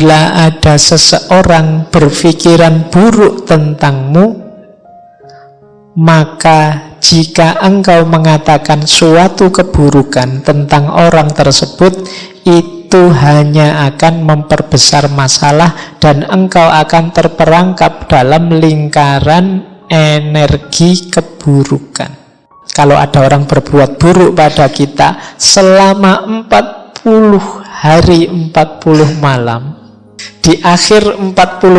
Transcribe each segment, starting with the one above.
apabila ada seseorang berpikiran buruk tentangmu, maka jika engkau mengatakan suatu keburukan tentang orang tersebut, itu hanya akan memperbesar masalah dan engkau akan terperangkap dalam lingkaran energi keburukan. Kalau ada orang berbuat buruk pada kita selama 40 hari 40 malam, di akhir 40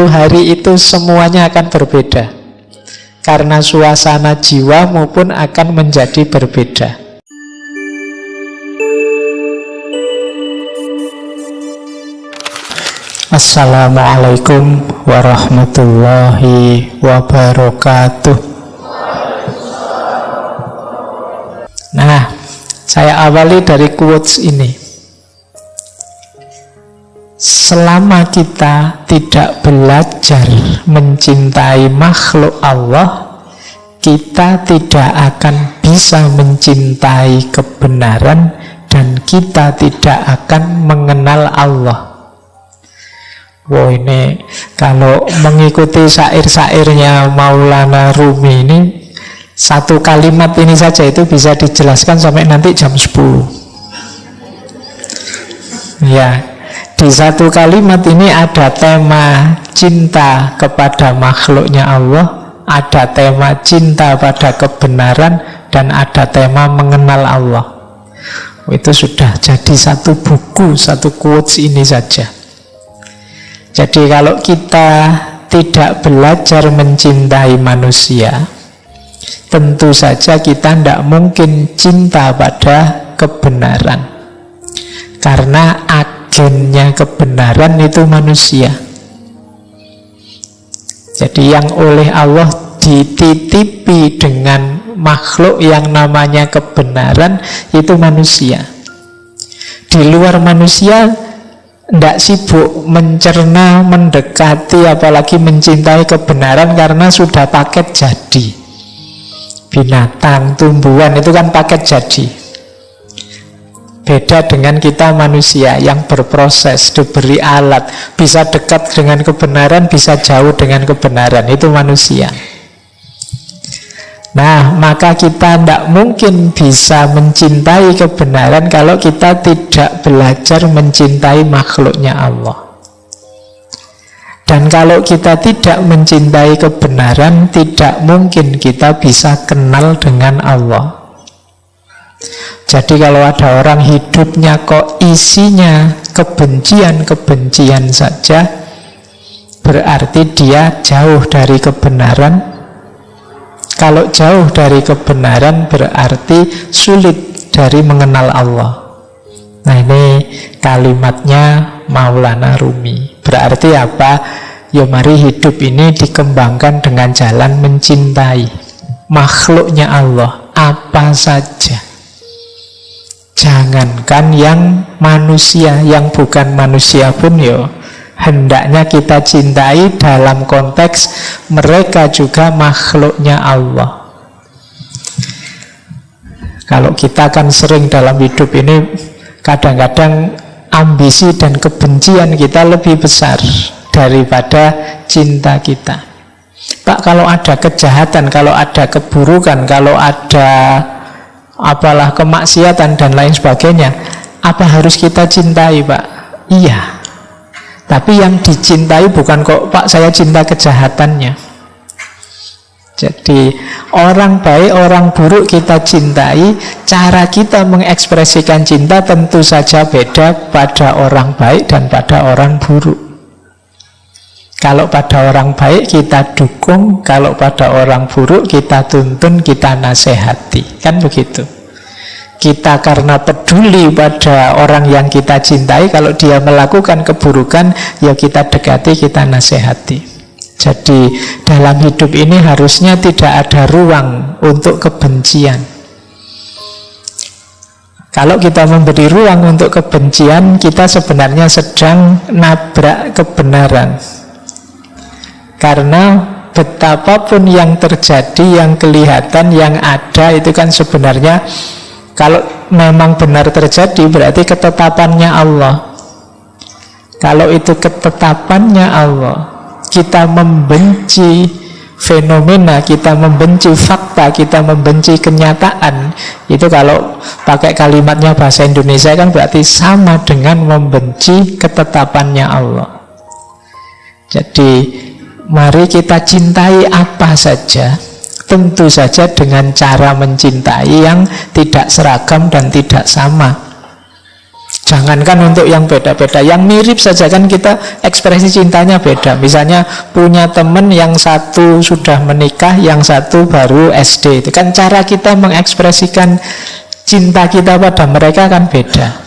hari itu semuanya akan berbeda, karena suasana jiwamu pun akan menjadi berbeda. Assalamualaikum warahmatullahi wabarakatuh. Nah, saya awali dari quotes ini. Selama kita tidak belajar mencintai makhluk Allah, kita tidak akan bisa mencintai kebenaran dan kita tidak akan mengenal Allah. Wah, ini kalau mengikuti syair-syairnya Maulana Rumi ini, satu kalimat ini saja itu bisa dijelaskan sampai nanti jam 10. Ya, di satu kalimat ini ada tema cinta kepada makhluknya Allah, ada tema cinta pada kebenaran, dan ada tema mengenal Allah. Itu sudah jadi satu buku, satu quotes ini saja. Jadi kalau kita tidak belajar mencintai manusia, tentu saja kita tidak mungkin cinta pada kebenaran, karena agennya kebenaran itu manusia. Jadi yang oleh Allah dititipi dengan makhluk yang namanya kebenaran itu manusia. Di luar manusia tidak sibuk mencerna, mendekati, apalagi mencintai kebenaran, karena sudah paket jadi. Binatang, tumbuhan itu kan paket jadi. Beda dengan kita manusia yang berproses, diberi alat, bisa dekat dengan kebenaran, bisa jauh dengan kebenaran. Itu manusia. Nah, maka kita tidak mungkin bisa mencintai kebenaran kalau kita tidak belajar mencintai makhluknya Allah. Dan kalau kita tidak mencintai kebenaran, tidak mungkin kita bisa kenal dengan Allah. Jadi kalau ada orang hidupnya kok isinya kebencian-kebencian saja, berarti dia jauh dari kebenaran. Kalau jauh dari kebenaran berarti sulit dari mengenal Allah. Nah, ini kalimatnya Maulana Rumi. Berarti apa? Ya mari hidup ini dikembangkan dengan jalan mencintai makhluknya Allah apa saja. Jangankan yang manusia, yang bukan manusia pun ya hendaknya kita cintai dalam konteks mereka juga makhluknya Allah. Kalau kita kan sering dalam hidup ini kadang-kadang ambisi dan kebencian kita lebih besar daripada cinta kita. Pak, kalau ada kejahatan, kalau ada keburukan, kalau ada apalah kemaksiatan dan lain sebagainya, apa harus kita cintai, Pak? Iya. Tapi yang dicintai bukan kok, Pak, saya cinta kejahatannya. Jadi orang baik, orang buruk kita cintai. Cara kita mengekspresikan cinta tentu saja beda pada orang baik dan pada orang buruk. Kalau pada orang baik kita dukung, kalau pada orang buruk kita tuntun, kita nasihati. Kan begitu. Kita karena peduli pada orang yang kita cintai, kalau dia melakukan keburukan, ya kita dekati, kita nasihati. Jadi dalam hidup ini harusnya tidak ada ruang untuk kebencian. Kalau kita memberi ruang untuk kebencian, kita sebenarnya sedang nabrak kebenaran. Karena betapapun yang terjadi, yang kelihatan, yang ada, itu kan sebenarnya kalau memang benar terjadi berarti ketetapannya Allah. Kalau itu ketetapannya Allah, kita membenci fenomena, kita membenci fakta, kita membenci kenyataan, itu kalau pakai kalimatnya bahasa Indonesia kan berarti sama dengan membenci ketetapannya Allah. Jadi mari kita cintai apa saja, tentu saja dengan cara mencintai yang tidak seragam dan tidak sama. Jangankan untuk yang beda-beda, yang mirip saja kan kita ekspresi cintanya beda. Misalnya punya teman yang satu sudah menikah, yang satu baru SD. Itu kan cara kita mengekspresikan cinta kita pada mereka kan beda.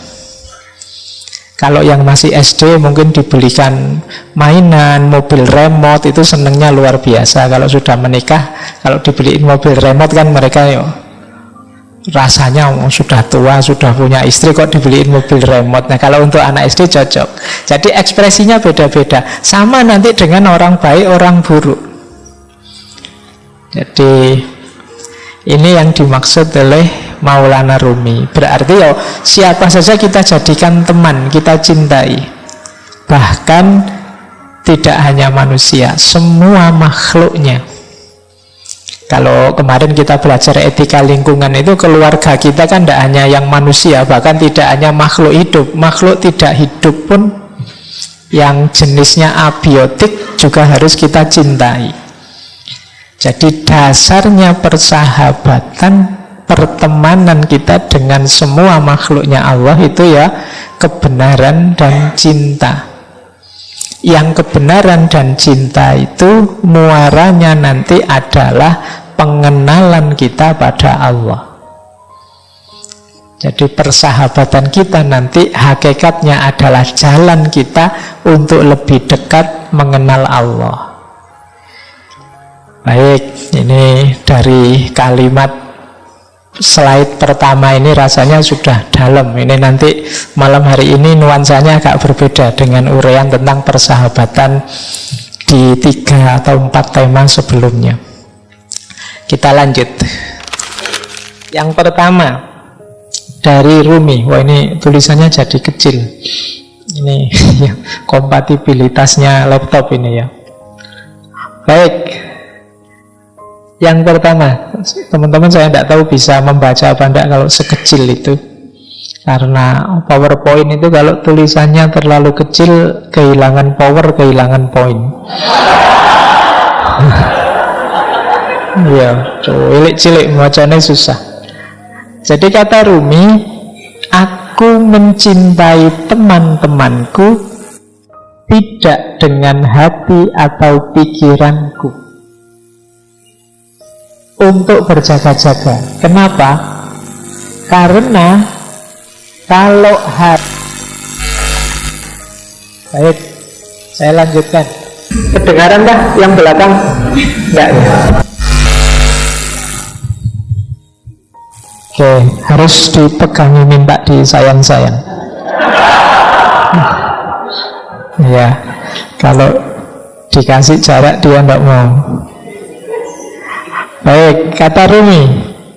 Kalau yang masih SD mungkin dibelikan mainan, mobil remote, itu senengnya luar biasa. Kalau sudah menikah, kalau dibeliin mobil remote kan mereka rasanya sudah tua, sudah punya istri kok dibeliin mobil remote. Nah kalau untuk anak SD cocok. Jadi ekspresinya beda-beda. Sama nanti dengan orang baik, orang buruk. Jadi ini yang dimaksud oleh Maulana Rumi. Berarti siapa saja kita jadikan teman, kita cintai. Bahkan tidak hanya manusia, semua makhluknya. Kalau kemarin kita belajar etika lingkungan itu, keluarga kita kan tidak hanya yang manusia, bahkan tidak hanya makhluk hidup. Makhluk tidak hidup pun yang jenisnya abiotik juga harus kita cintai. Jadi dasarnya persahabatan, pertemanan kita dengan semua makhluknya Allah itu ya kebenaran dan cinta. Yang kebenaran dan cinta itu muaranya nanti adalah pengenalan kita pada Allah. Jadi persahabatan kita nanti hakikatnya adalah jalan kita untuk lebih dekat mengenal Allah. Baik, ini dari kalimat slide pertama ini rasanya sudah dalam. Ini nanti malam hari ini nuansanya agak berbeda dengan uraian tentang persahabatan di 3 atau 4 tema sebelumnya. Kita lanjut. Yang pertama dari Rumi. Wah ini tulisannya jadi kecil. Ini ya, kompatibilitasnya laptop ini ya. Baik. Yang pertama, teman-teman saya tidak tahu bisa membaca apa enggak kalau sekecil itu. Karena PowerPoint itu kalau tulisannya terlalu kecil, kehilangan power, kehilangan poin. Iya, cilik-cilik bacanya susah. Jadi kata Rumi, aku mencintai teman-temanku tidak dengan hati atau pikiranku. Untuk berjaga-jaga. Kenapa? Karena kalau hati. Baik, saya lanjutkan. Kedengaran kah yang belakang? Enggak ya? Oke, harus dipegangi, minta disayang-sayang. Ya, kalau dikasih jarak dia enggak mau. Baik, kata Rumi,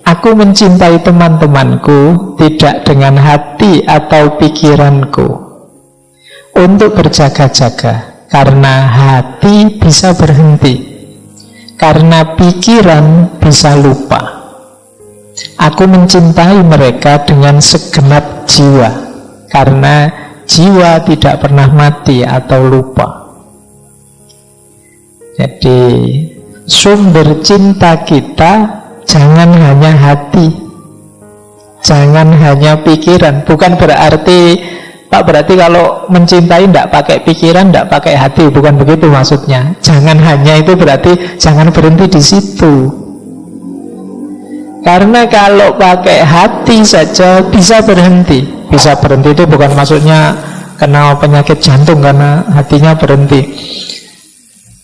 aku mencintai teman-temanku tidak dengan hati atau pikiranku. Untuk berjaga-jaga, karena hati bisa berhenti, karena pikiran bisa lupa. Aku mencintai mereka dengan segenap jiwa, karena jiwa tidak pernah mati atau lupa. Jadi sumber cinta kita jangan hanya hati, jangan hanya pikiran. Bukan berarti kalau mencintai tidak pakai pikiran, tidak pakai hati, bukan begitu maksudnya. Jangan hanya itu berarti jangan berhenti di situ. Karena kalau pakai hati saja bisa berhenti. Bisa berhenti itu bukan maksudnya kena penyakit jantung karena hatinya berhenti.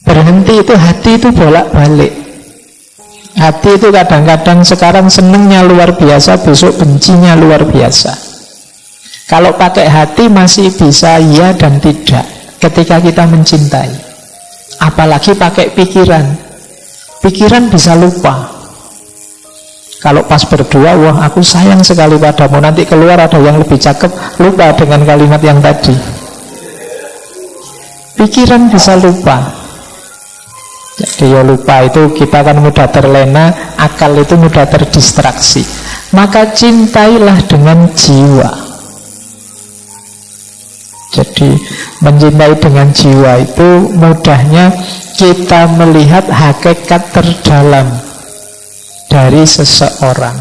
Berhenti itu hati itu bolak-balik. Hati itu kadang-kadang sekarang senengnya luar biasa, besok bencinya luar biasa. Kalau pakai hati masih bisa ya dan tidak ketika kita mencintai. Apalagi pakai pikiran. Pikiran bisa lupa. Kalau pas berdua, wah aku sayang sekali padamu, nanti keluar ada yang lebih cakep, lupa dengan kalimat yang tadi. pikiran bisa lupa. Jadi ya lupa itu kita kan mudah terlena, akal itu mudah terdistraksi. Maka cintailah dengan jiwa. Jadi mencintai dengan jiwa itu mudahnya kita melihat hakikat terdalam dari seseorang.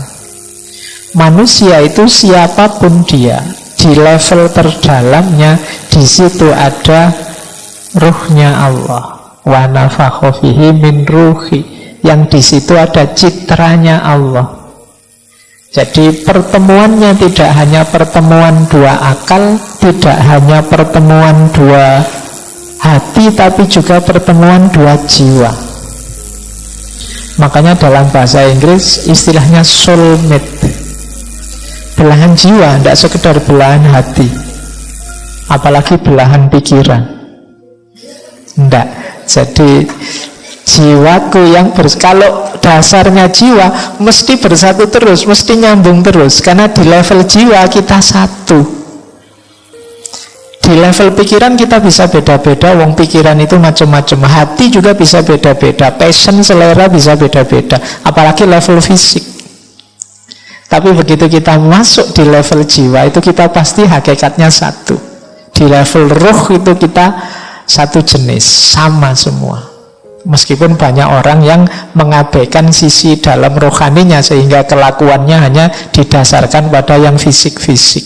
Manusia itu siapapun dia, di level terdalamnya di situ ada ruhnya Allah. Wa nafakha fihi min ruhi, yang di situ ada citranya Allah. Jadi pertemuannya tidak hanya pertemuan dua akal, tidak hanya pertemuan dua hati, tapi juga pertemuan dua jiwa. Makanya dalam bahasa Inggris istilahnya soulmate, belahan jiwa, tidak sekedar belahan hati, apalagi belahan pikiran. Tidak. Jadi jiwaku yang kalau dasarnya jiwa mesti bersatu terus, mesti nyambung terus, karena di level jiwa kita satu. Di level pikiran kita bisa beda-beda, wong pikiran itu macam-macam, hati juga bisa beda-beda, passion, selera bisa beda-beda, apalagi level fisik. Tapi begitu kita masuk di level jiwa itu kita pasti hakikatnya satu. Di level ruh itu kita satu jenis, sama semua. Meskipun banyak orang yang mengabaikan sisi dalam rohaninya sehingga kelakuannya hanya didasarkan pada yang fisik-fisik.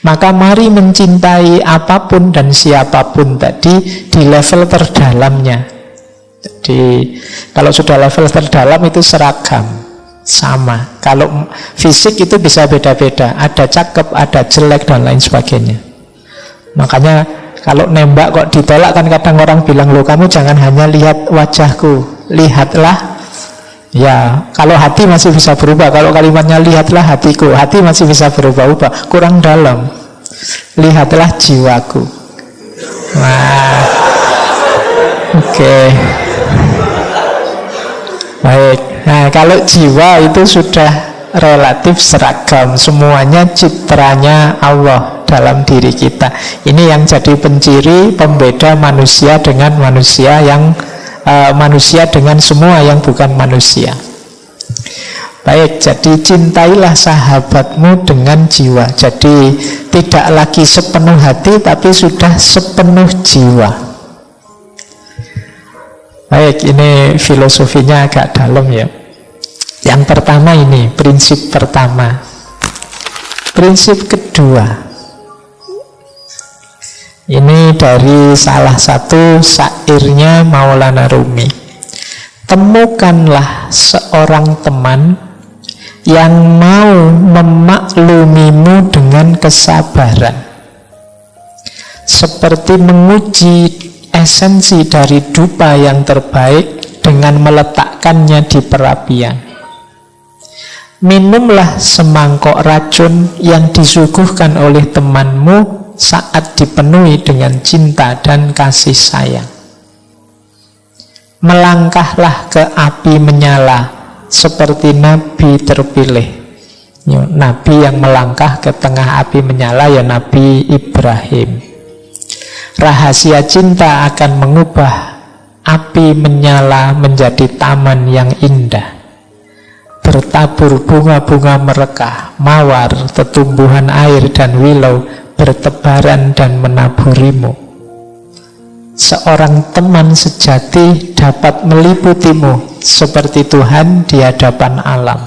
Maka mari mencintai apapun dan siapapun tadi di level terdalamnya. Jadi kalau sudah level terdalam itu seragam, sama. Kalau fisik itu bisa beda-beda, ada cakep, ada jelek dan lain sebagainya. Makanya kalau nembak kok ditolak kan kadang orang bilang, loh kamu jangan hanya lihat wajahku, lihatlah. Ya, kalau hati masih bisa berubah. Kalau kalimatnya lihatlah hatiku, hati masih bisa berubah-ubah, kurang dalam. Lihatlah jiwaku. Nah, oke. Baik. Nah, kalau jiwa itu sudah relatif seragam, semuanya citranya Allah dalam diri kita. Ini yang jadi penciri pembeda manusia dengan manusia yang manusia dengan semua yang bukan manusia. Baik, jadi cintailah sahabatmu dengan jiwa. Jadi tidak lagi sepenuh hati, tapi sudah sepenuh jiwa. Baik, ini filosofinya agak dalam ya. Yang pertama ini, prinsip pertama. Prinsip kedua, ini dari salah satu syairnya Maulana Rumi. Temukanlah seorang teman yang mau memaklumimu dengan kesabaran, seperti menguji esensi dari dupa yang terbaik dengan meletakkannya di perapian. Minumlah semangkok racun yang disuguhkan oleh temanmu saat dipenuhi dengan cinta dan kasih sayang. Melangkahlah ke api menyala seperti Nabi terpilih. Nabi yang melangkah ke tengah api menyala ya Nabi Ibrahim. Rahasia cinta akan mengubah api menyala menjadi taman yang indah. Bertabur bunga-bunga merekah, mawar, tetumbuhan air dan wilau bertebaran dan menaburimu. Seorang teman sejati dapat meliputimu seperti Tuhan di hadapan alam.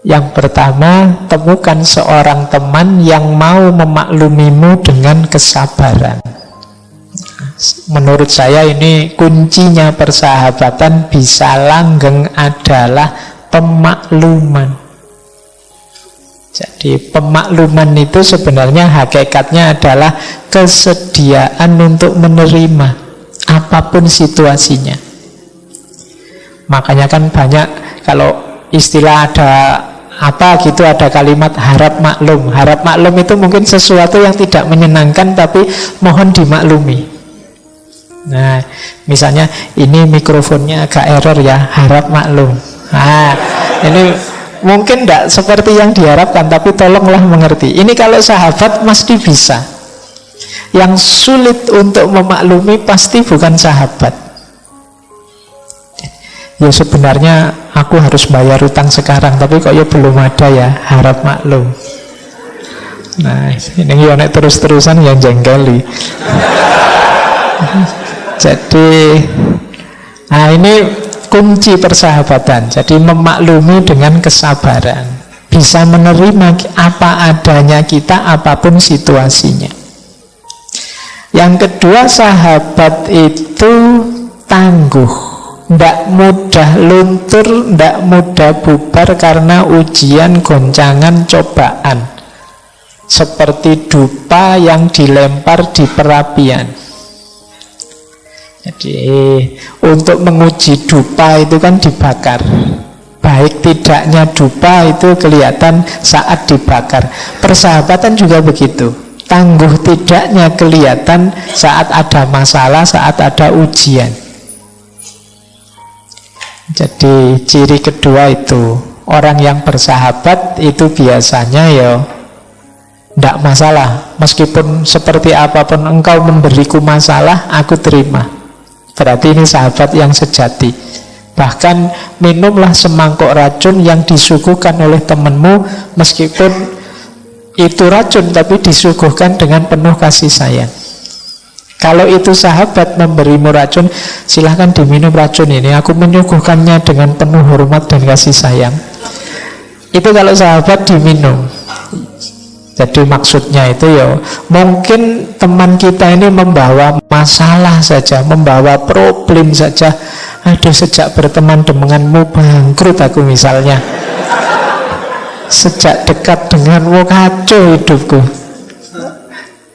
Yang pertama, temukan seorang teman yang mau memaklumimu dengan kesabaran. Menurut saya ini kuncinya persahabatan bisa langgeng adalah pemakluman. Jadi pemakluman itu sebenarnya hakikatnya adalah kesediaan untuk menerima apapun situasinya. Makanya kan banyak kalau istilah ada apa gitu, ada kalimat harap maklum. Harap maklum itu mungkin sesuatu yang tidak menyenangkan tapi mohon dimaklumi. Nah, misalnya ini mikrofonnya agak error ya, harap maklum. Nah, ini mungkin tidak seperti yang diharapkan, tapi tolonglah mengerti. Ini kalau sahabat mesti bisa. Yang sulit untuk memaklumi pasti bukan sahabat. Ya sebenarnya aku harus bayar utang sekarang, tapi kok ya belum ada ya, harap maklum. Nah ini nek terus-terusan yang jengkeli. Jadi ini kunci persahabatan. Jadi memaklumi dengan kesabaran, bisa menerima apa adanya kita, apapun situasinya. Yang kedua, sahabat itu tangguh, tidak mudah luntur, tidak mudah bubar karena ujian, goncangan, cobaan. Seperti dupa yang dilempar di perapian. Jadi untuk menguji dupa itu kan dibakar. Baik tidaknya dupa itu kelihatan saat dibakar. Persahabatan juga begitu. Tangguh tidaknya kelihatan saat ada masalah, saat ada ujian. Jadi ciri kedua itu, orang yang bersahabat itu biasanya ya tidak masalah. Meskipun seperti apapun engkau memberiku masalah, aku terima. Berarti ini sahabat yang sejati. Bahkan minumlah semangkok racun yang disuguhkan oleh temanmu, meskipun itu racun tapi disuguhkan dengan penuh kasih sayang. Kalau itu sahabat memberimu racun, silahkan diminum racun ini, aku menyuguhkannya dengan penuh hormat dan kasih sayang. Itu kalau sahabat diminum. Jadi maksudnya itu ya, mungkin teman kita ini membawa masalah saja, membawa problem saja. Aduh, sejak berteman denganmu bangkrut aku misalnya. Sejak dekat denganmu kacau hidupku.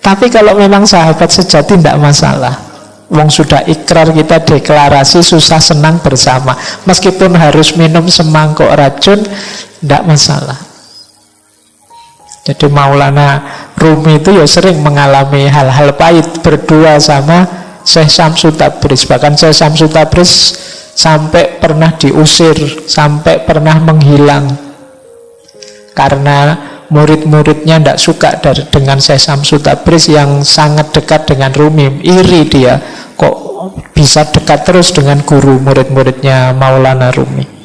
Tapi kalau memang sahabat sejati tidak masalah. Wong sudah ikrar, kita deklarasi, susah senang bersama. Meskipun harus minum semangkok racun, tidak masalah. Jadi Maulana Rumi itu ya sering mengalami hal-hal pahit berdua sama Syekh Syamsul Tabriz. Bahkan Syekh Syamsul Tabriz sampai pernah diusir, sampai pernah menghilang karena murid-muridnya tidak suka dengan Syekh Syamsul Tabriz yang sangat dekat dengan Rumi. Iri dia, kok bisa dekat terus dengan guru murid-muridnya Maulana Rumi.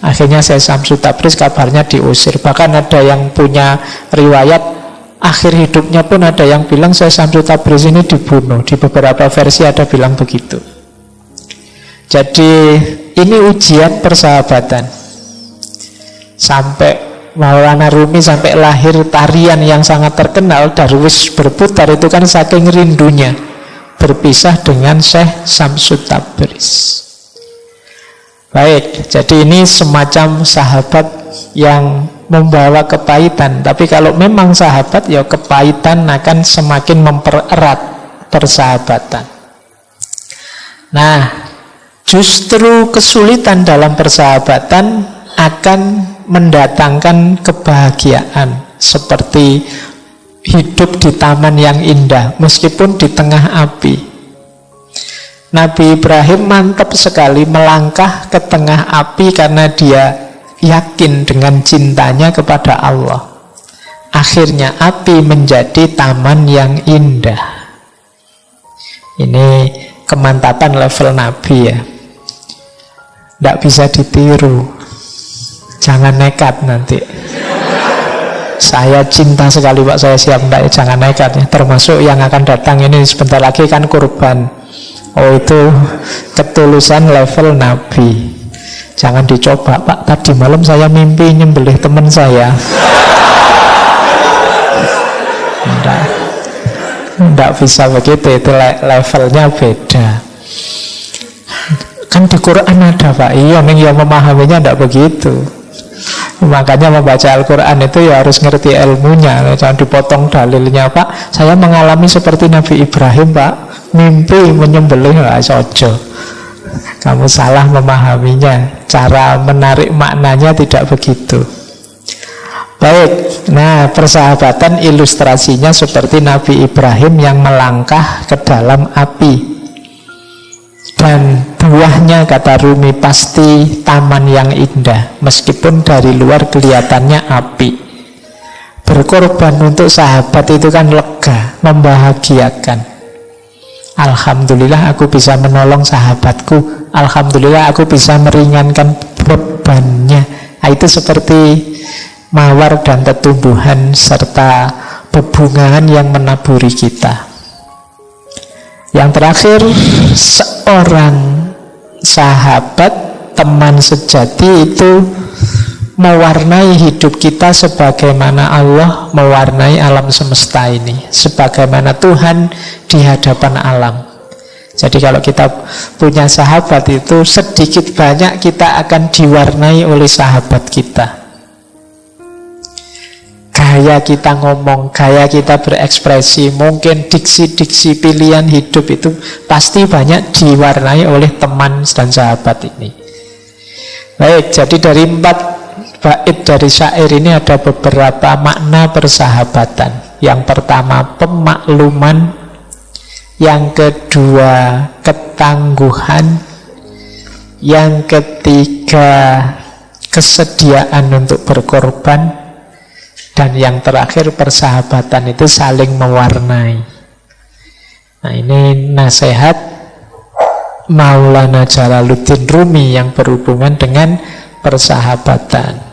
Akhirnya Syekh Syamsul Tabriz kabarnya diusir. Bahkan ada yang punya riwayat akhir hidupnya pun ada yang bilang Syekh Syamsul Tabriz ini dibunuh. Di beberapa versi ada bilang begitu. Jadi ini ujian persahabatan. Sampai Maulana Rumi sampai lahir tarian yang sangat terkenal, Darwis berputar, itu kan saking rindunya berpisah dengan Syekh Syamsul Tabriz. Baik, jadi ini semacam sahabat yang membawa kepahitan. Tapi kalau memang sahabat, ya kepahitan akan semakin mempererat persahabatan. Nah, justru kesulitan dalam persahabatan akan mendatangkan kebahagiaan. Seperti hidup di taman yang indah, meskipun di tengah api. Nabi Ibrahim mantap sekali melangkah ke tengah api karena dia yakin dengan cintanya kepada Allah. Akhirnya api menjadi taman yang indah. Ini kemantapan level Nabi ya. Tidak bisa ditiru. Jangan nekat nanti. Saya cinta sekali Pak, saya siap. Tidak, jangan nekat ya. Termasuk yang akan datang ini sebentar lagi kan kurban. Oh, itu ketulusan level Nabi. Jangan dicoba, Pak, tadi malam saya mimpi nyembelih teman saya. Tidak bisa begitu, itu levelnya beda. Kan di Quran ada, Pak. Iya, yang memahaminya tidak begitu. Makanya membaca Al-Quran itu ya harus ngerti ilmunya. Jangan dipotong dalilnya, Pak, saya mengalami seperti Nabi Ibrahim, Pak, mimpi menyembelih. Sojo, kamu salah memahaminya. Cara menarik maknanya tidak begitu. Baik, nah persahabatan ilustrasinya seperti Nabi Ibrahim yang melangkah ke dalam api. Dan buahnya, kata Rumi, pasti taman yang indah, meskipun dari luar kelihatannya api. Berkorban untuk sahabat itu kan lega, membahagiakan. Alhamdulillah aku bisa menolong sahabatku, alhamdulillah aku bisa meringankan bebannya. Nah, itu seperti mawar dan tetumbuhan serta bebungaan yang menaburi kita. Yang terakhir, seorang sahabat, teman sejati itu mewarnai hidup kita sebagaimana Allah mewarnai alam semesta ini, sebagaimana Tuhan di hadapan alam. Jadi kalau kita punya sahabat itu sedikit banyak kita akan diwarnai oleh sahabat kita. Gaya kita ngomong, gaya kita berekspresi, mungkin diksi-diksi pilihan hidup itu pasti banyak diwarnai oleh teman dan sahabat ini. Baik, jadi dari 4 bait dari syair ini ada beberapa makna persahabatan. Yang pertama pemakluman, yang kedua ketangguhan, yang ketiga kesediaan untuk berkorban, dan yang terakhir persahabatan itu saling mewarnai. Nah, ini nasihat Maulana Jalaluddin Rumi yang berhubungan dengan persahabatan.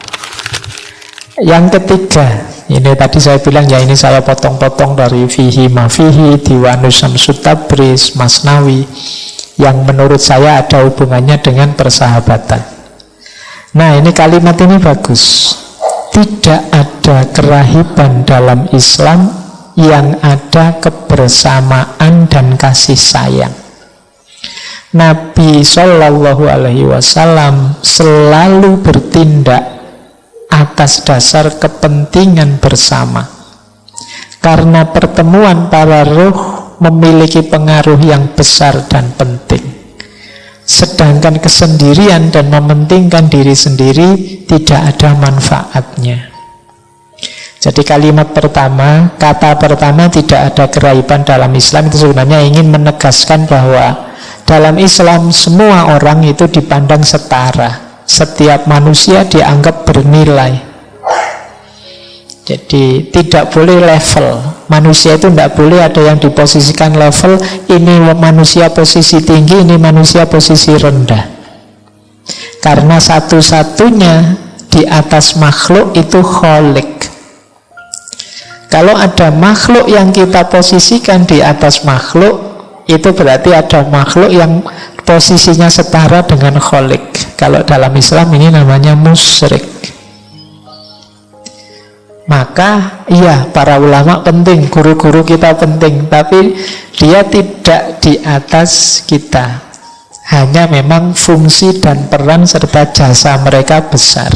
Yang ketiga, ini tadi saya bilang ya, ini saya potong-potong dari Fihi Mafihi, Diwanus Syamsut Tabriz, Masnawi, yang menurut saya ada hubungannya dengan persahabatan. Nah, ini kalimat ini bagus. Tidak ada kerahiban dalam Islam yang ada kebersamaan dan kasih sayang. Nabi Shallallahu Alaihi Wasallam selalu bertindak atas dasar kepentingan bersama. Karena pertemuan para ruh memiliki pengaruh yang besar dan penting. Sedangkan kesendirian dan mementingkan diri sendiri tidak ada manfaatnya. Jadi kalimat pertama, kata pertama tidak ada kerahiban dalam Islam itu sebenarnya ingin menegaskan bahwa dalam Islam semua orang itu dipandang setara. Setiap manusia dianggap bernilai. Jadi tidak boleh level. Manusia itu tidak boleh ada yang diposisikan level. Ini manusia posisi tinggi, ini manusia posisi rendah. Karena satu-satunya di atas makhluk itu Khalik. Kalau ada makhluk yang kita posisikan di atas makhluk, itu berarti ada makhluk yang posisinya setara dengan Khalik. Kalau dalam Islam ini namanya musyrik. Maka iya, para ulama penting, guru-guru kita penting, tapi dia tidak di atas kita. Hanya memang fungsi dan peran serta jasa mereka besar.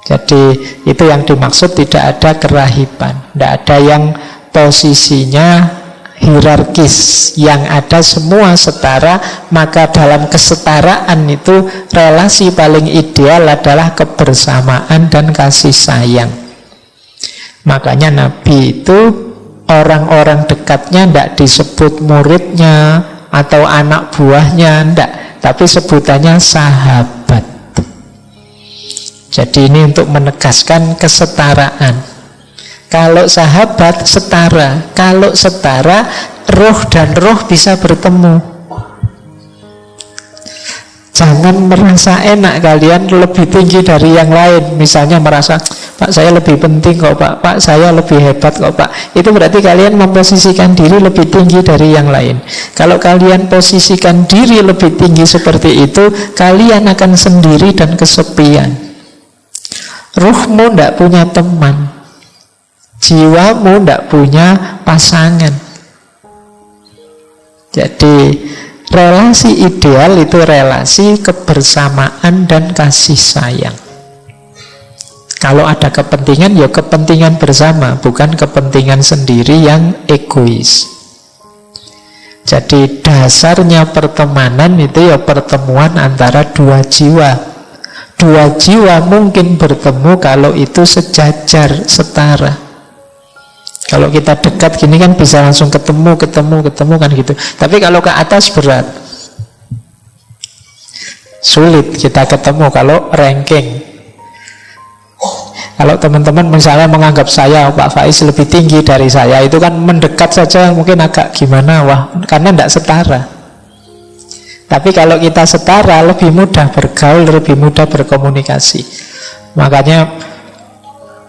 Jadi itu yang dimaksud tidak ada kerahiban, tidak ada yang posisinya hierarkis, yang ada semua setara. Maka dalam kesetaraan itu relasi paling ideal adalah kebersamaan dan kasih sayang. Makanya Nabi itu orang-orang dekatnya tidak disebut muridnya atau anak buahnya, tidak, tapi sebutannya sahabat. Jadi ini untuk menegaskan kesetaraan. Kalau sahabat setara, kalau setara roh dan roh bisa bertemu. Jangan merasa enak kalian lebih tinggi dari yang lain. Misalnya merasa, Pak saya lebih penting kok Pak, Pak saya lebih hebat kok Pak. Itu berarti kalian memposisikan diri lebih tinggi dari yang lain. Kalau kalian posisikan diri lebih tinggi seperti itu, kalian akan sendiri dan kesepian. Ruhmu tidak punya teman, jiwamu tidak punya pasangan. Jadi relasi ideal itu relasi kebersamaan dan kasih sayang. Kalau ada kepentingan, ya kepentingan bersama, bukan kepentingan sendiri yang egois. Jadi dasarnya pertemanan itu ya pertemuan antara dua jiwa. Dua jiwa mungkin bertemu kalau itu sejajar, setara. Kalau kita dekat gini kan bisa langsung ketemu kan gitu. Tapi kalau ke atas berat, sulit kita ketemu kalau ranking. Kalau teman-teman misalnya menganggap saya, Pak Faiz lebih tinggi dari saya, itu kan mendekat saja mungkin agak gimana, wah, karena tidak setara. Tapi kalau kita setara, lebih mudah bergaul, lebih mudah berkomunikasi. Makanya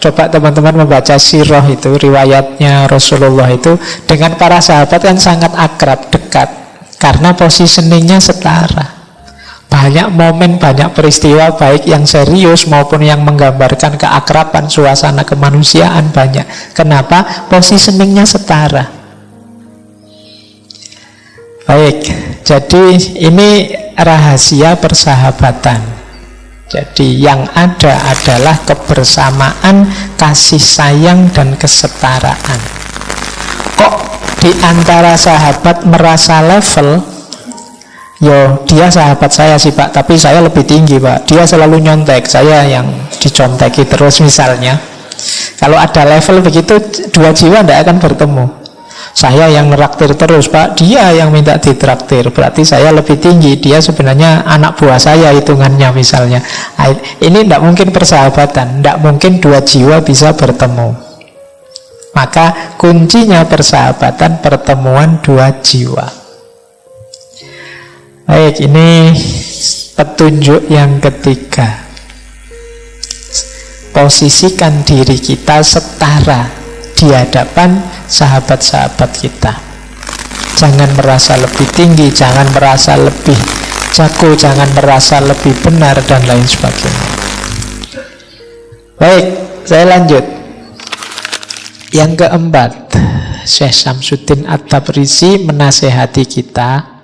coba teman-teman membaca sirah itu, riwayatnya Rasulullah itu, dengan para sahabat kan sangat akrab, dekat, karena positioningnya setara. Banyak momen, banyak peristiwa, baik yang serius maupun yang menggambarkan keakraban, suasana kemanusiaan banyak. Kenapa? Positioningnya setara. Baik, jadi ini rahasia persahabatan. Jadi yang ada adalah kebersamaan, kasih sayang, dan kesetaraan. Kok di antara sahabat merasa level? Yo, dia sahabat saya sih Pak, tapi saya lebih tinggi Pak. Dia selalu nyontek, saya yang diconteki terus misalnya. Kalau ada level begitu, dua jiwa tidak akan bertemu. Saya yang neraktir terus Pak, dia yang minta ditraktir. Berarti saya lebih tinggi, dia sebenarnya anak buah saya hitungannya misalnya. Ini tidak mungkin persahabatan, tidak mungkin dua jiwa bisa bertemu. Maka kuncinya persahabatan, pertemuan dua jiwa. Baik, ini petunjuk yang ketiga. Posisikan diri kita setara di hadapan sahabat-sahabat kita. Jangan merasa lebih tinggi, jangan merasa lebih jago, jangan merasa lebih benar, dan lain sebagainya. Baik, saya lanjut. Yang keempat, Syekh Syamsuddin At-Tabrizi menasehati kita,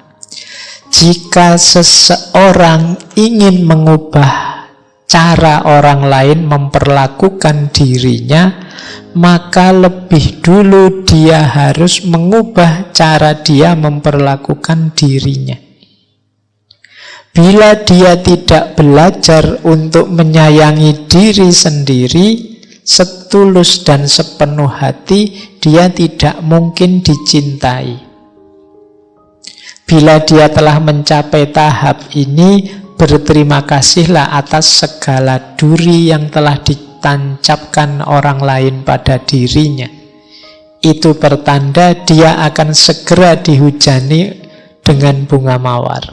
jika seseorang ingin mengubah cara orang lain memperlakukan dirinya, maka lebih dulu dia harus mengubah cara dia memperlakukan dirinya. Bila dia tidak belajar untuk menyayangi diri sendiri setulus dan sepenuh hati, dia tidak mungkin dicintai. Bila dia telah mencapai tahap ini, berterima kasihlah atas segala duri yang telah ditancapkan orang lain pada dirinya. Itu pertanda dia akan segera dihujani dengan bunga mawar.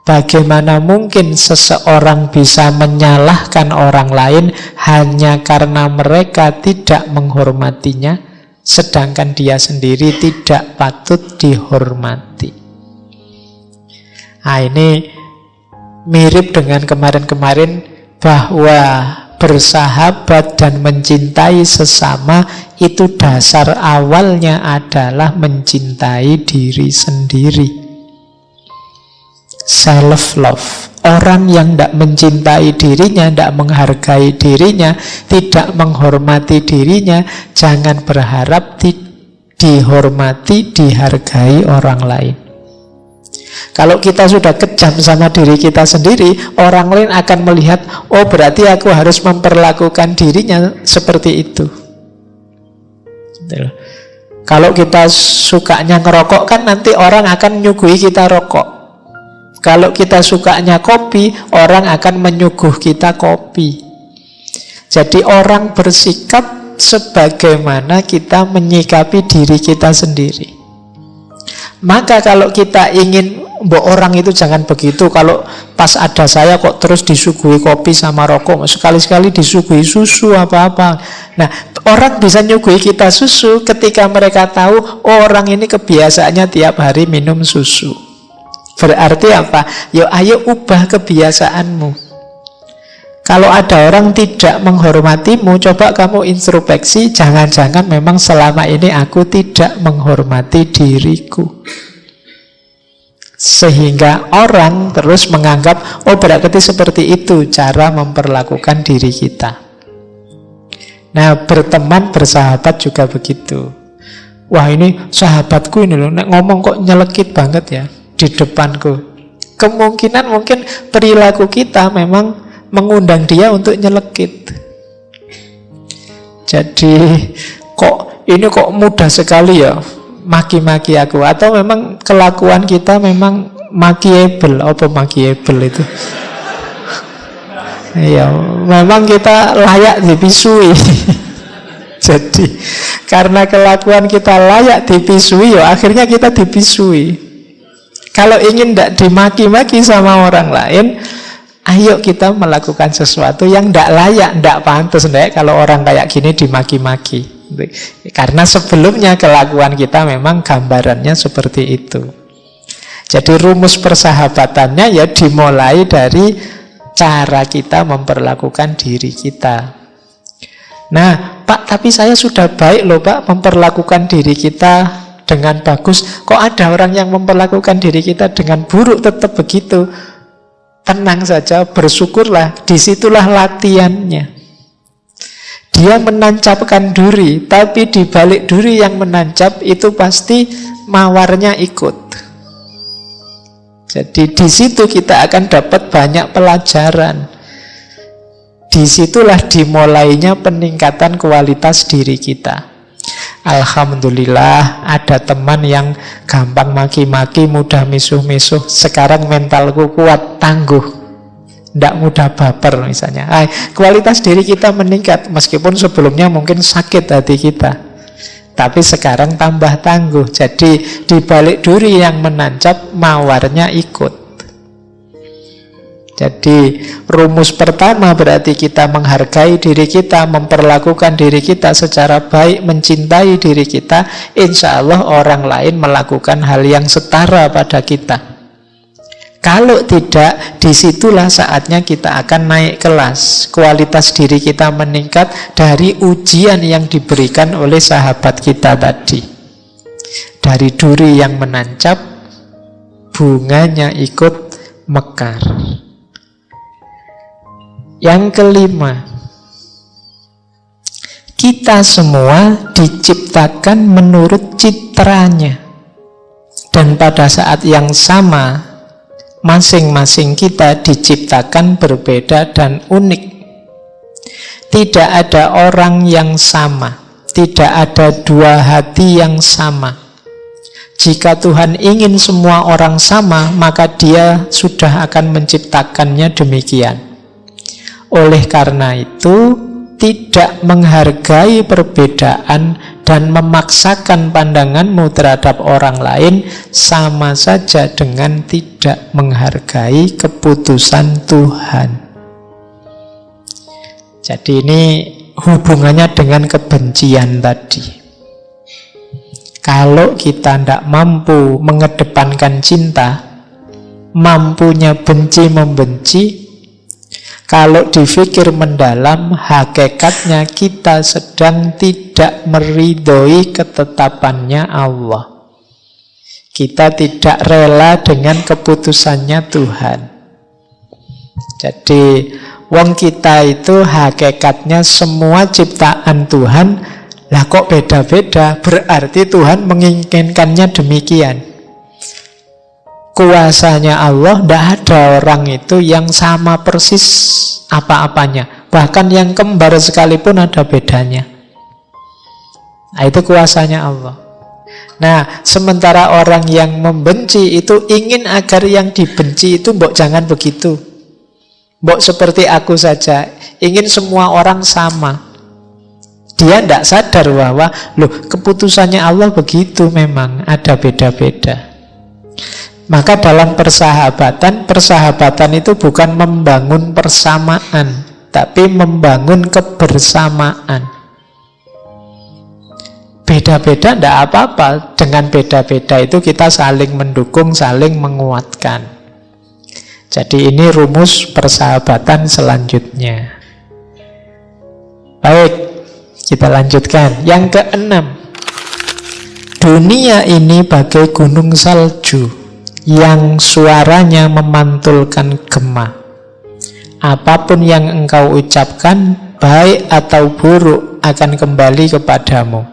Bagaimana mungkin seseorang bisa menyalahkan orang lain hanya karena mereka tidak menghormatinya, sedangkan dia sendiri tidak patut dihormati? Nah, ini mirip dengan kemarin-kemarin, bahwa bersahabat dan mencintai sesama itu dasar awalnya adalah mencintai diri sendiri. Self-love. Orang yang tidak mencintai dirinya, tidak menghargai dirinya, tidak menghormati dirinya, jangan berharap dihormati, dihargai orang lain. Kalau kita sudah kejam sama diri kita sendiri, orang lain akan melihat, oh berarti aku harus memperlakukan dirinya seperti itu. Kalau kita sukanya ngerokok, kan nanti orang akan menyuguhi kita rokok. Kalau kita sukanya kopi, orang akan menyuguh kita kopi. Jadi orang bersikap sebagaimana kita menyikapi diri kita sendiri. Maka kalau kita ingin, mbok orang itu jangan begitu, kalau pas ada saya kok terus disuguhi kopi sama rokok, sekali-sekali disuguhi susu apa-apa. Nah, orang bisa nyuguhi kita susu ketika mereka tahu, oh, orang ini kebiasaannya tiap hari minum susu. Berarti apa? Yo, ayo ubah kebiasaanmu. Kalau ada orang tidak menghormatimu, coba kamu introspeksi, jangan-jangan memang selama ini aku tidak menghormati diriku. Sehingga orang terus menganggap, oh berarti seperti itu cara memperlakukan diri kita. Nah, berteman, bersahabat juga begitu. Wah, ini sahabatku ini loh, ngomong kok nyelekit banget ya di depanku. Kemungkinan mungkin perilaku kita memang mengundang dia untuk nyelekit. Jadi kok ini kok mudah sekali ya maki-maki aku, atau memang kelakuan kita memang makiable. Apa makiable itu? Ya, memang kita layak dipisui. Jadi karena kelakuan kita layak dipisui, ya akhirnya kita dipisui. Kalau ingin tidak dimaki-maki sama orang lain, ayo kita melakukan sesuatu yang tidak layak, tidak pantas. Kalau orang kayak gini dimaki-maki, karena sebelumnya kelakuan kita memang gambarannya seperti itu. Jadi rumus persahabatannya ya dimulai dari cara kita memperlakukan diri kita. Nah, Pak, tapi saya sudah baik loh Pak memperlakukan diri kita dengan bagus. Kok ada orang yang memperlakukan diri kita dengan buruk tetap begitu? Tenang saja, bersyukurlah. Disitulah latihannya. Dia menancapkan duri, tapi di balik duri yang menancap itu pasti mawarnya ikut. Jadi di situ kita akan dapat banyak pelajaran. Disitulah dimulainya peningkatan kualitas diri kita. Alhamdulillah ada teman yang gampang maki-maki, mudah misuh-misuh. Sekarang mentalku kuat, tangguh, tidak mudah baper misalnya. Kualitas diri kita meningkat, meskipun sebelumnya mungkin sakit hati kita, tapi sekarang tambah tangguh. Jadi di balik duri yang menancap, mawarnya ikut. Jadi rumus pertama berarti kita menghargai diri kita, memperlakukan diri kita secara baik, mencintai diri kita. Insya Allah orang lain melakukan hal yang setara pada kita. Kalau tidak, disitulah saatnya kita akan naik kelas. Kualitas diri kita meningkat dari ujian yang diberikan oleh sahabat kita tadi. Dari duri yang menancap, bunganya ikut mekar. Yang kelima, kita semua diciptakan menurut citranya. Dan pada saat yang sama, masing-masing kita diciptakan berbeda dan unik. Tidak ada orang yang sama, tidak ada dua hati yang sama. Jika Tuhan ingin semua orang sama, maka Dia sudah akan menciptakannya demikian. Oleh karena itu, tidak menghargai perbedaan dan memaksakan pandanganmu terhadap orang lain sama saja dengan tidak menghargai keputusan Tuhan. Jadi ini hubungannya dengan kebencian tadi. Kalau kita tidak mampu mengedepankan cinta, mampunya benci membenci, kalau dipikir mendalam, hakikatnya kita sedang tidak meridhoi ketetapannya Allah. Kita tidak rela dengan keputusannya Tuhan. Jadi, wong kita itu hakikatnya semua ciptaan Tuhan. Lah kok beda-beda? Berarti Tuhan menginginkannya demikian. Kuasanya Allah, tidak ada orang itu yang sama persis apa-apanya. Bahkan yang kembar sekalipun ada bedanya. Nah, itu kuasanya Allah. Nah, sementara orang yang membenci itu ingin agar yang dibenci itu mbok jangan begitu. Mbok seperti aku saja. Ingin semua orang sama. Dia tidak sadar bahwa keputusannya Allah begitu, memang ada beda-beda. Maka dalam persahabatan itu bukan membangun persamaan, tapi membangun kebersamaan. Beda-beda tidak apa-apa. Dengan beda-beda itu kita saling mendukung, saling menguatkan. Jadi ini rumus persahabatan selanjutnya. Baik, kita lanjutkan. Yang keenam, dunia ini bagai gunung salju yang suaranya memantulkan gema. Apapun yang engkau ucapkan, baik atau buruk, akan kembali kepadamu.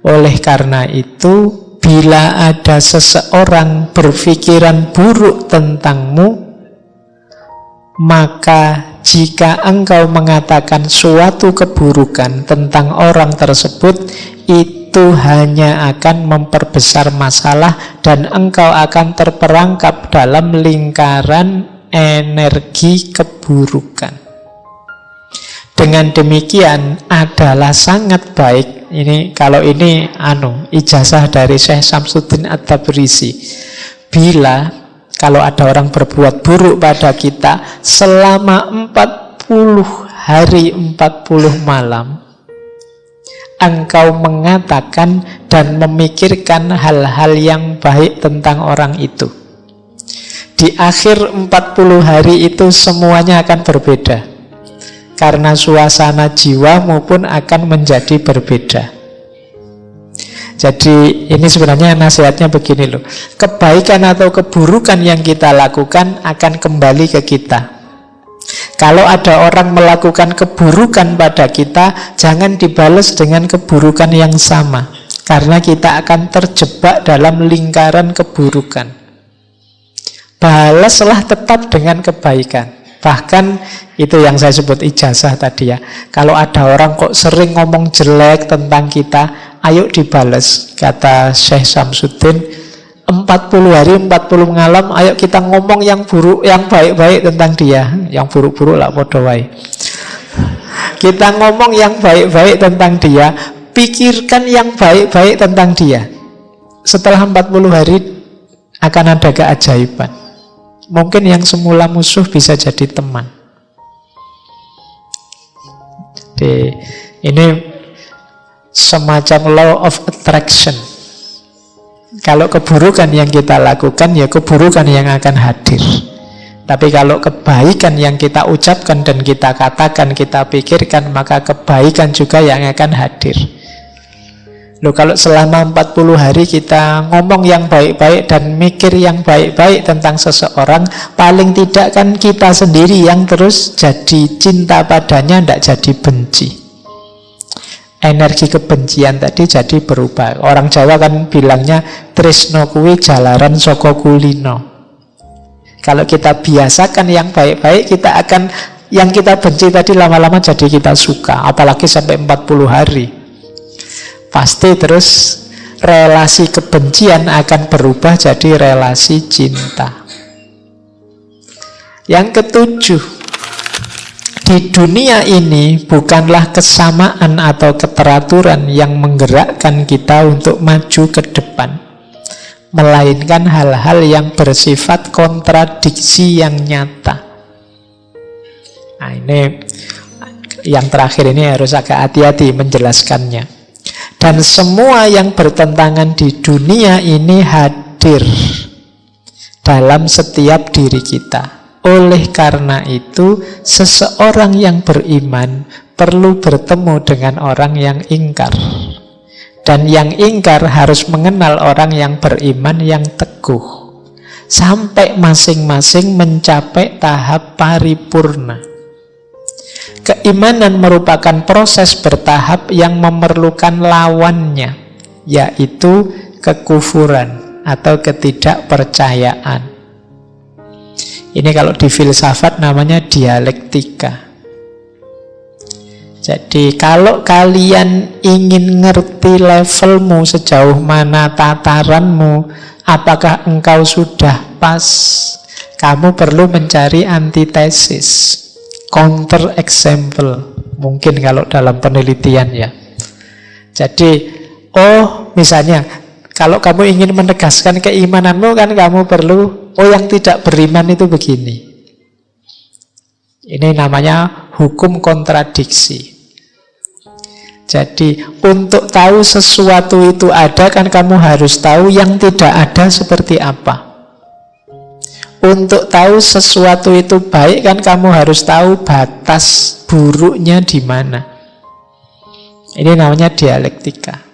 Oleh karena itu, bila ada seseorang berpikiran buruk tentangmu, maka jika engkau mengatakan suatu keburukan tentang orang tersebut, itu hanya akan memperbesar masalah dan engkau akan terperangkap dalam lingkaran energi keburukan. Dengan demikian adalah sangat baik. Ini kalau ini ijazah dari Syekh Syamsuddin At-Tabrisi. Bila kalau ada orang berbuat buruk pada kita selama 40 hari 40 malam, engkau mengatakan dan memikirkan hal-hal yang baik tentang orang itu. Di akhir 40 hari itu semuanya akan berbeda. Karena suasana jiwamu pun akan menjadi berbeda. Jadi ini sebenarnya nasihatnya begini loh. Kebaikan atau keburukan yang kita lakukan akan kembali ke kita. Kalau ada orang melakukan keburukan pada kita, jangan dibalas dengan keburukan yang sama. Karena kita akan terjebak dalam lingkaran keburukan. Balaslah tetap dengan kebaikan. Bahkan itu yang saya sebut ijazah tadi ya. Kalau ada orang kok sering ngomong jelek tentang kita, ayo dibales. Kata Syekh Syamsuddin, 40 hari 40 malam, ayo kita ngomong yang buruk, yang baik-baik tentang dia. Yang buruk-buruk lah podo wae. Kita ngomong yang baik-baik tentang dia, pikirkan yang baik-baik tentang dia. Setelah 40 hari akan ada keajaiban. Mungkin yang semula musuh bisa jadi teman. Ini semacam law of attraction. Kalau keburukan yang kita lakukan, ya keburukan yang akan hadir. Tapi kalau kebaikan yang kita ucapkan dan kita katakan, kita pikirkan, maka kebaikan juga yang akan hadir. Loh, kalau selama 40 hari kita ngomong yang baik-baik dan mikir yang baik-baik tentang seseorang, paling tidak kan kita sendiri yang terus jadi cinta padanya, tidak jadi benci. Energi kebencian tadi jadi berubah. Orang Jawa kan bilangnya tresno kuwi jalaran saka kulino. Kalau kita biasakan yang baik-baik, kita akan yang kita benci tadi lama-lama jadi kita suka. Apalagi sampai 40 hari. Pasti terus relasi kebencian akan berubah jadi relasi cinta. Yang ketujuh, di dunia ini bukanlah kesamaan atau keteraturan yang menggerakkan kita untuk maju ke depan, melainkan hal-hal yang bersifat kontradiksi yang nyata. Nah, ini yang terakhir ini harus agak hati-hati menjelaskannya. Dan semua yang bertentangan di dunia ini hadir dalam setiap diri kita. Oleh karena itu, seseorang yang beriman perlu bertemu dengan orang yang ingkar. Dan yang ingkar harus mengenal orang yang beriman yang teguh. Sampai masing-masing mencapai tahap paripurna. Keimanan merupakan proses bertahap yang memerlukan lawannya, yaitu kekufuran atau ketidakpercayaan. Ini kalau di filsafat namanya dialektika. Jadi kalau kalian ingin ngerti levelmu sejauh mana tataranmu, apakah engkau sudah pas, kamu perlu mencari antitesis, counter example, mungkin kalau dalam penelitian ya. Jadi, misalnya, kalau kamu ingin menegaskan keimananmu kan kamu perlu, yang tidak beriman itu begini. Ini namanya hukum kontradiksi. Jadi, untuk tahu sesuatu itu ada kan kamu harus tahu yang tidak ada seperti apa. Untuk tahu sesuatu itu baik kan kamu harus tahu batas buruknya di mana. Ini namanya dialektika.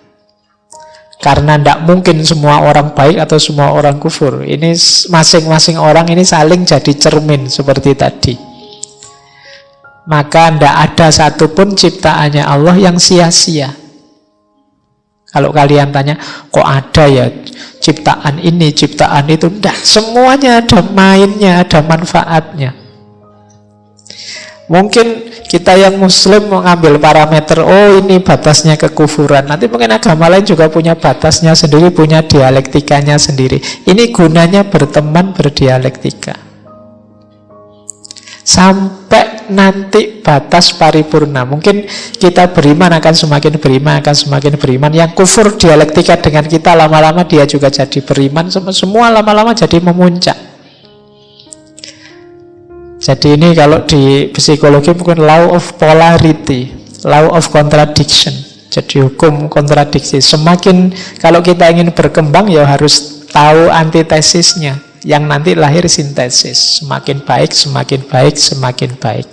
Karena tidak mungkin semua orang baik atau semua orang kufur. Ini masing-masing orang ini saling jadi cermin seperti tadi. Maka tidak ada satupun ciptaannya Allah yang sia-sia. Kalau kalian tanya, kok ada ya ciptaan ini, ciptaan itu? Tidak, semuanya ada mainnya, ada manfaatnya. Mungkin kita yang muslim mau ngambil parameter, ini batasnya kekufuran. Nanti mungkin agama lain juga punya batasnya sendiri, punya dialektikanya sendiri. Ini gunanya berteman, berdialektika. sampai nanti batas paripurna. Mungkin kita beriman akan semakin beriman, akan semakin beriman. Yang kufur dialektika dengan kita, lama-lama dia juga jadi beriman. Semua lama-lama jadi memuncak. Jadi ini kalau di psikologi mungkin law of polarity, law of contradiction. Jadi hukum kontradiksi. Semakin kalau kita ingin berkembang ya harus tahu antitesisnya, yang nanti lahir sintesis. Semakin baik, semakin baik, semakin baik.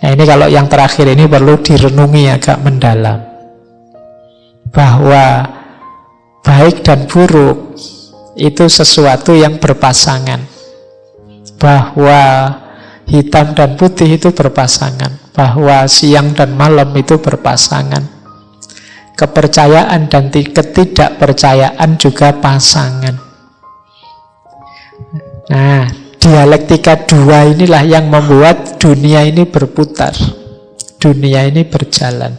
Nah ini kalau yang terakhir ini perlu direnungi agak mendalam, bahwa baik dan buruk itu sesuatu yang berpasangan, bahwa hitam dan putih itu berpasangan, bahwa siang dan malam itu berpasangan, kepercayaan dan ketidakpercayaan juga pasangan. Nah, dialektika dua inilah yang membuat dunia ini berputar, dunia ini berjalan.